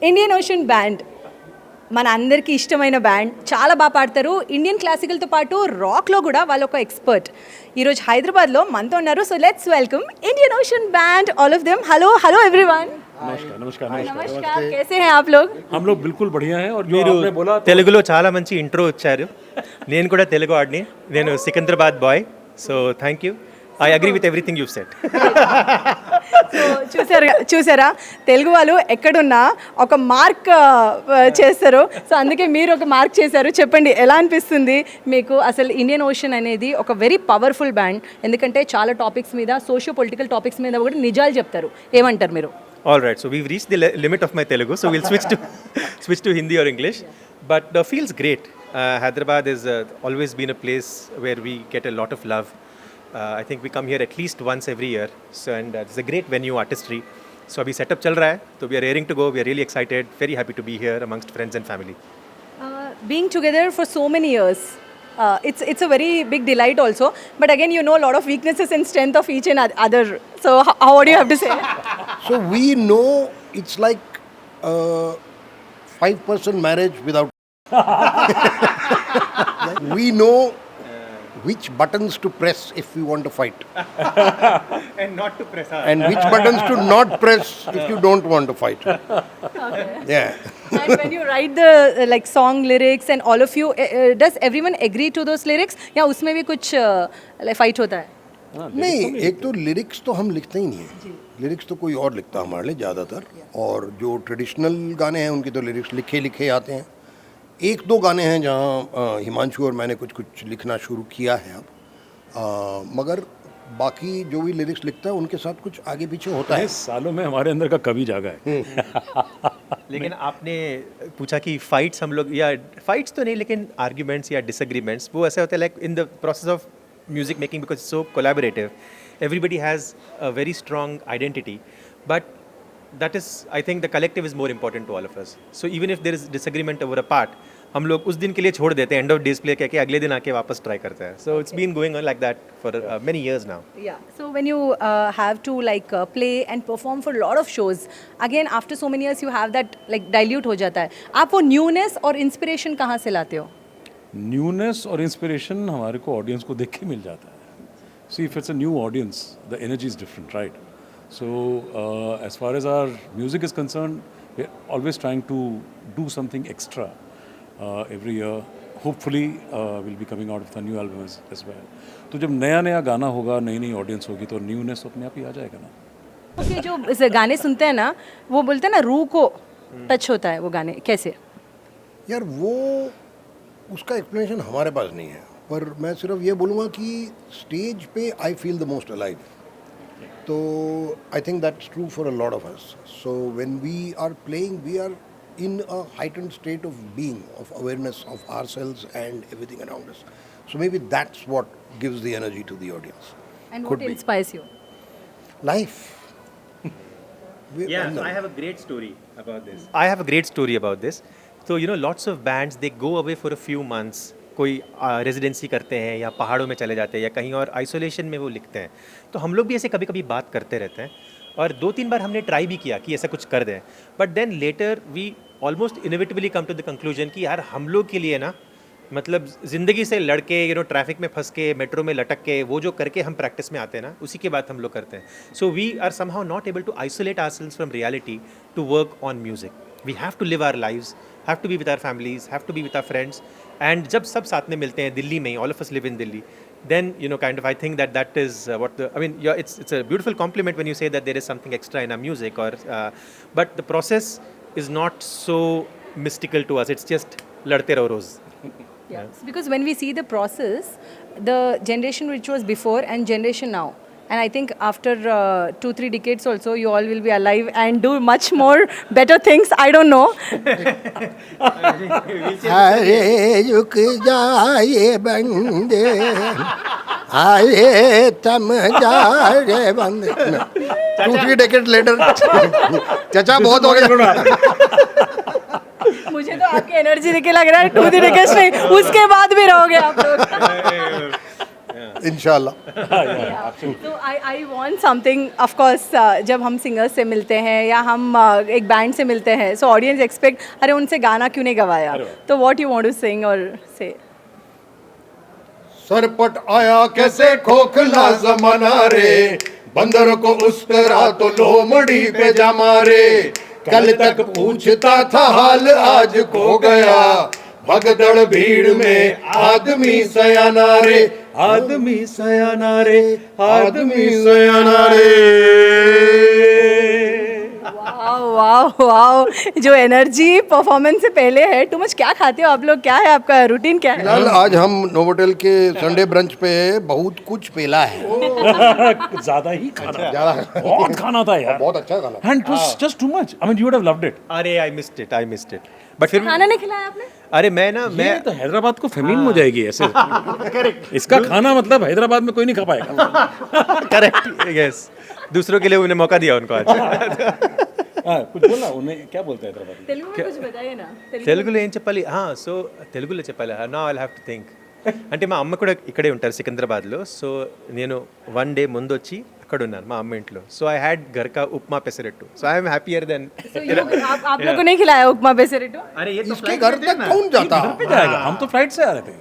Indian ocean band మన అందరికీ ఇష్టమైన బ్యాండ్, చాలా బాగా పాడతారు. ఇండియన్ క్లాసికల్తో పాటు రాక్లో కూడా వాళ్ళు ఒక ఎక్స్పర్ట్. ఈరోజు హైదరాబాద్లో మనతో ఉన్నారు. So let's welcome Indian ocean band, all of them. Hello everyone. नमस्कार. कैसे हैं आप लोग? हम लोग बिल्कुल बढ़िया हैं. और మీరు తెలుగులో చాలా మంచి ఇంట్రో వచ్చారు. నేను కూడా తెలుగు ఆడిని. నేను Secunderabad boy. So thank you. I agree with everything you said. So చూసారా తెలుగు వాళ్ళు ఎక్కడున్నా ఒక మార్క్ చేస్తారు. సో అందుకే మీరు ఒక మార్క్ చేశారు. చెప్పండి, ఎలా అనిపిస్తుంది మీకు? అసలు ఇండియన్ ఓషన్ అనేది ఒక వెరీ పవర్ఫుల్ బ్యాండ్. ఎందుకంటే చాలా టాపిక్స్ మీద, సోషియో పొలిటికల్ టాపిక్స్ మీద కూడా నిజాలు చెప్తారు. ఏమంటారు మీరు? All right, so we've reached the limit of my Telugu, so we'll switch to Hindi or English. But feels great. Hyderabad has always been a place where we get a lot of love. I think we come here at least once every year. So and it's a great venue, artistry. So abhi setup chal raha hai, so we are raring to go. We are really excited, very happy to be here amongst friends and family. Being together for so many years, it's a very big delight also. But again, you know a lot of weaknesses and strength of each and other. So how do you have to say? So we know it's like a 5% marriage without. We know which buttons to press if we want to fight. And not to press hard. And which buttons to not press if you don't want to fight. Okay. Yeah. And when you write the like song lyrics and all of you, does everyone agree to those lyrics? या उसमें भी कुछ like fight होता है? नहीं, एक तो lyrics तो हम लिखते ही नहीं है. लिरिक्स तो कोई और लिखता है हमारे लिए ज़्यादातर. और जो ट्रेडिशनल गाने हैं उनके तो लिरिक्स लिखे आते हैं. एक दो गाने हैं जहाँ हिमांशु और मैंने कुछ लिखना शुरू किया है अब. मगर बाकी जो भी लिरिक्स लिखता है उनके साथ कुछ आगे पीछे होता है. सालों में हमारे अंदर का कवि जागा है. लेकिन आपने पूछा कि फाइट्स हम लोग, या फाइट्स तो नहीं लेकिन आर्ग्यूमेंट्स या डिसएग्रीमेंट्स वो ऐसे होते हैं like in the process of music making, because so collaborative. Everybody has a very strong identity, but that is, I think the collective is more important to all of us. So even if there is disagreement over a part, हम लोग उस दिन के लिए छोड़ देते हैं, end of display कह के अगले दिन आके वापस ट्राई करते हैं. So it's been going on like that for many years now. Yeah. So when you have to like play and perform for a lot of shows, again after so many years you have that like dilute हो जाता है. आप वो newness और inspiration कहाँ से लाते हो? Newness और इंस्पिरेशन हमारे को ऑडियंस को देख के मिल जाता है. See, if it's a new audience, the energy is different, right? So as far as our music is concerned, we're always trying to do something extra every year. Hopefully we'll be coming out with a new album as well. तो जब नया गाना होगा, नई audience होगी, तो newness अपने आप ही आ जाएगा ना. Okay, जो इस गाने सुनते हैं ना, वो बोलते हैं ना रूह को टच होता है वो गाने. कैसे? यार वो उसका एक्सप्लेनेशन हमारे पास नहीं है, पर मैं सिर्फ ये बोलूँगा कि स्टेज पे I feel the most alive. So I think that's true for a lot of us. So when we are playing, we are in a heightened state of being, of awareness of ourselves and everything around us. So maybe that's what gives the energy to the audience. And what inspires you? Life. Yeah, so I have a great story about this. So you know, lots of bands, they go away for a few months. कोई residency करते हैं या पहाड़ों में चले जाते हैं या कहीं और आइसोलेशन में वो लिखते हैं. तो हम लोग भी ऐसे कभी कभी बात करते रहते हैं, और 2-3 बार हमने ट्राई भी किया कि ऐसा कुछ कर दें. But then later we almost inevitably come to the conclusion कि यार हम लोग के लिए ना, मतलब ज़िंदगी से लड़के, यू नो, ट्रैफिक में फंस के, मेट्रो में लटक के, वो जो करके हम प्रैक्टिस में आते हैं ना, उसी के बाद हम लोग करते हैं. So we are somehow not able to isolate ourselves from reality to work on music. We have to live our lives, have to be with our families, have to be with our friends. And जब सब साथ में मिलते हैं दिल्ली में, all of us live in Delhi, then you know, kind of, I think that is what the, I mean, yeah, it's a beautiful compliment when you say that there is something extra in our music, or but the process is not so mystical to us. It's just ladte raho roz. Yeah. Because when we see the process, the generation which was before and generation now, and I think after 2-3 decades also, you all will be alive and do much more better things. I don't know. हरे झुक जाए बंदे, आए तम जाए बंदे. 2-3 decades later, चाचा बहुत हो गया. मुझे तो आपकी एनर्जी देख के लग रहा है 2-3 decades नहीं, उसके बाद भी रहोगे आप लोग. इंशाल्लाह. तो I want something of course. जब हम सिंगर्स से मिलते हैं या हम एक बैंड से मिलते हैं, सो ऑडियंस एक्सपेक्ट अरे उनसे गाना क्यों नहीं गवाया. तो what you want to sing or say. सरपट आया कैसे खोखला जमाना रे, बंदर को उस तरह तो लोमड़ी पे जमा रे. कल तक पूछता था हाल आज खो गया, भगदड़ भीड़ में आदमी सयाना रे, आदमी सयाना रे, आदमी सयाना रे. Wow wow wow. जो एनर्जी परफॉर्मेंस से पहले है. टू मच क्या खाते हो आप लोग? क्या है आपका रूटीन? क्या है? फिलहाल आज हम नोवोटेल के संडे ब्रंच पे बहुत कुछ पेला है. ज्यादा ही खाना, ज्यादा बहुत खाना था यार, बहुत अच्छा खाना. and it was just too much. I mean, you would have loved it. अरे आई मिस्ड इट. बट फिर खाना नहीं खिलाया आपने? अरे मैं ये तो हैदराबाद को फेमीन हो जाएगी ऐसे. इसका खाना मतलब हैदराबाद में कोई नहीं खा पाएगा. करेक्ट. यस, दूसरों के लिए उन्हें मौका दिया उनको आज. कुछ बोला उन्हें, क्या बोलते हैं हैदराबाद में? तेलुगु में कुछ बताइए ना. తెలుగులో ఏం చెప్పాలి? సో తెలుగులో చెప్పాలి. నా ఐల్ హ్యావ్ టు థింక్. అంటే మా అమ్మ కూడా ఇక్కడే ఉంటారు సికింద్రాబాద్లో. సో నేను 1 డే ముందు వచ్చి అక్కడ ఉన్నాను మా అమ్మ ఇంట్లో. సో ఐ హ్యాడ్ घर का upma pesarattu. So I am happier then. आप लोग को नहीं खिलाया उपमा बेसरेटो? अरे ये तो इसके घर तक कौन जाता? घर पे जाएगा, हम तो फ्लाइट से आ रहे थे.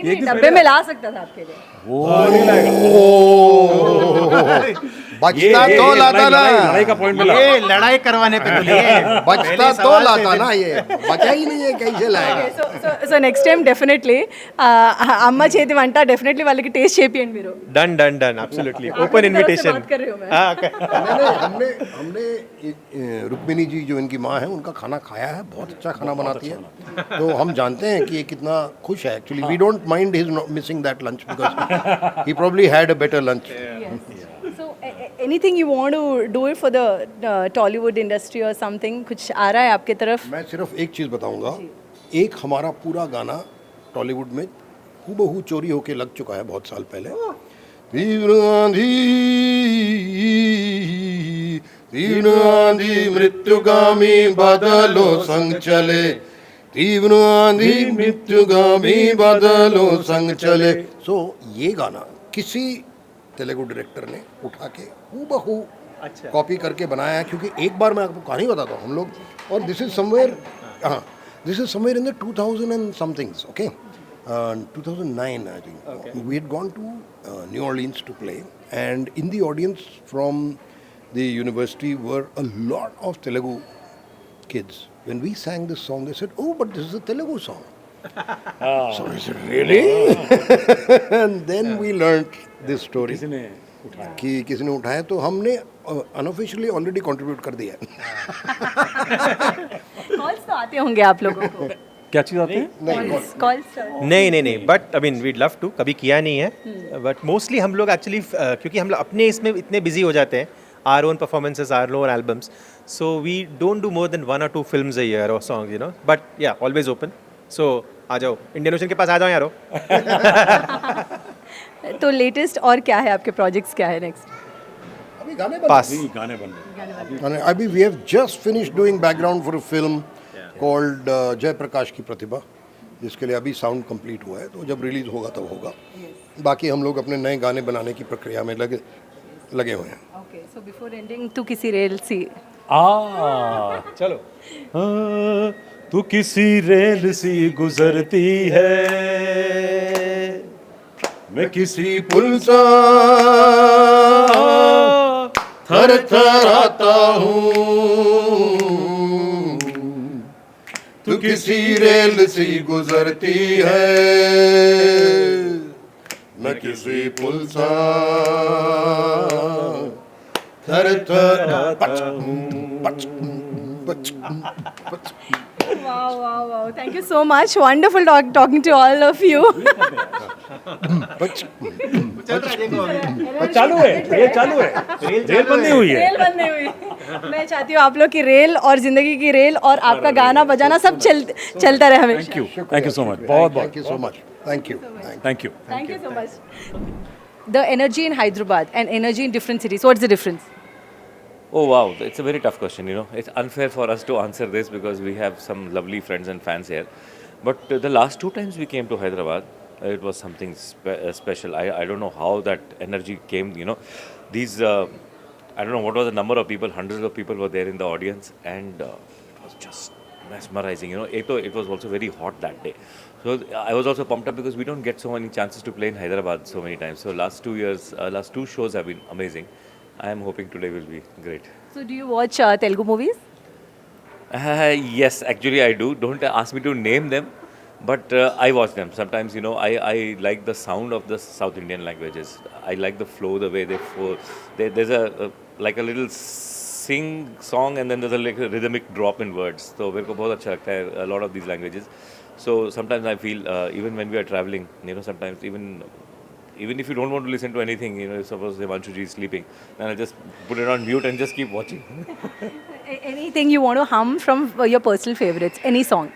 नहीं डब्बे में ला सकता था आपके लिए. वो नहीं लाएगा. बचता तो लाता ना, लड़ाई का पॉइंट मिला. ये लड़ाई करवाने पे तुलिए. बचता तो लाता ना, ये बचा ही नहीं है, कैसे लाएगा? సో నెక్స్ట్ టైం డెఫినెట్లీ అమ్మ చేతి వంట డెఫినెట్లీ వాళ్ళకి టేస్ట్ చేపియండి మీరు. Done done done absolutely. Open invitation. बात कर रही हूँ मैं. हमने हमने रुक्मिणी जी जो इनकी माँ है उनका खाना खाया है. बहुत अच्छा खाना बनाती है. तो हम जानते हैं कि ये कितना खुश है. Actually we don't mind his missing that lunch because he probably had a better lunch. So anything you want to do it for the Tollywood industry or something? कुछ आ रहा है आपके तरफ? मैं सिर्फ एक चीज़ बताऊंगा. एक हमारा पूरा गाना टॉलीवुड में हूबहू चोरी होके लग चुका है बहुत साल पहले. तीव्र आंधी, तीव्र आंधी मृत्युगामी बादलों संग चले, तीव्र आंधी मृत्युगामी बादलों संग चले. सो ये गाना किसी तेलुगु डायरेक्टर ने उठा के हूबहू कॉपी करके बनाया है. क्योंकि एक बार मैं आपको कहानी बताता हूँ. हम लोग, और दिस इज समवेयर, हाँ, this is somewhere in the 2000 and somethings, okay? 2009, I think. Okay. We had gone to New Orleans to play, and in the audience from the university were a lot of Telugu kids. When we sang this song, they said, "Oh, but this is a Telugu song." So I said, "Really?" And then we learnt this story. कि किसी ने उठाया, तो हमने unofficially already contribute कर दिया. Calls तो आते होंगे आप लोगों को. क्या चीज़ आती है? कॉल्स नहीं but I mean we'd love to. कभी किया नहीं है बट मोस्टली हम लोग एक्चुअली क्योंकि हम लोग अपने इसमें इतने बिजी हो जाते हैं, our own performances, our own albums. So we don't do more than 1 or 2 films a year or song, you know. But yeah always open. So आ जाओ, इंडियन ओशन के पास आ जाओ यारो. तो लेटेस्ट और क्या है आपके प्रोजेक्ट्स? क्या है नेक्स्ट? अभी गाने पास गाने बन रहे. अभी we have just finished doing background for a film called जय प्रकाश की प्रतिभा, जिसके लिए अभी साउंड कंप्लीट हुआ है. तो जब रिलीज होगा तब होगा. बाकी हम लोग अपने नए गाने बनाने की प्रक्रिया में लगे हुए हैं. ओके, सो बिफोर एंडिंग तू किसी रेल सी. चलो. तू किसी रेल सी गुजरती है, मैं किसी पुल सा थर थराता हूँ. तू किसी रेल सी गुजरती है, मैं किसी पुल सा थर थराता हूँ. Wow. Thank you so much. Wonderful talking to all of you. चालू है, रेल चालू है, रेल बंद नहीं हुई है. रेल बंद नहीं हुई. मैं चाहती हूँ आप लोग की रेल और जिंदगी की रेल और आपका गाना बजाना सब चलता रहे हमेशा. Thank you so much. बहुत Thank you so much. Thank you. Thank you. Thank you so much. The energy in Hyderabad and energy in different cities. What's the difference? Oh wow, it's a very tough question, you know. It's unfair for us to answer this because we have some lovely friends and fans here. But the last 2 times we came to Hyderabad, it was something special. I don't know how that energy came, you know. These, I don't know what was the number of people, hundreds of people were there in the audience, and it was just mesmerizing, you know. It was also very hot that day. So I was also pumped up because we don't get so many chances to play in Hyderabad so many times. So last 2 years, last two shows have been amazing. I am hoping today will be great. So do you watch Telugu movies? Yes, actually I do. Don't ask me to name them, but I watch them. Sometimes, you know, I like the sound of the South Indian languages. I like the flow, the way they flow. There's like a little sing song, and then there's like a rhythmic drop in words. So मेरे को बहुत अच्छा लगता है a lot of these languages. So sometimes I feel even when we are traveling, you know, sometimes even if you don't want to listen to anything, you know, suppose Himanshu ji is sleeping, then I just put it on mute and just keep watching. Anything you want to hum from your personal favorites? Any song?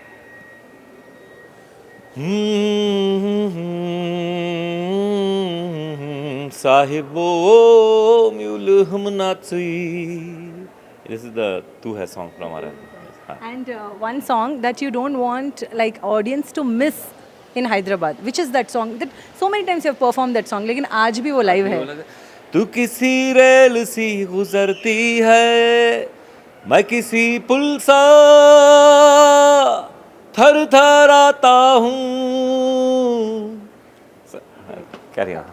Sahibo mulhum natsui. This is the Tu Hai song from our. And one song that you don't want like audience to miss in Hyderabad. Which is that song? That so many times you have performed that song, लेकिन आज भी वो live है. तू किसी rail सी गुजरती है, मैं किसी पुल सा थर थर आता हूँ. Carry on.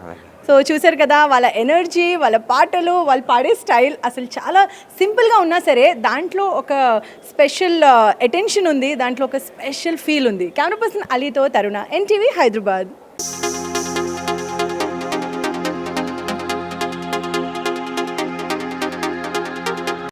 సో చూసారు కదా వాళ్ళ ఎనర్జీ, వాళ్ళ పాటలు, వాళ్ళు పాడే స్టైల్ అసలు చాలా సింపుల్గా ఉన్నా సరే దాంట్లో ఒక స్పెషల్ అటెన్షన్ ఉంది, దాంట్లో ఒక స్పెషల్ ఫీల్ ఉంది. కెమెరా పర్సన్ అలీతో తరుణ, NTV హైదరాబాద్.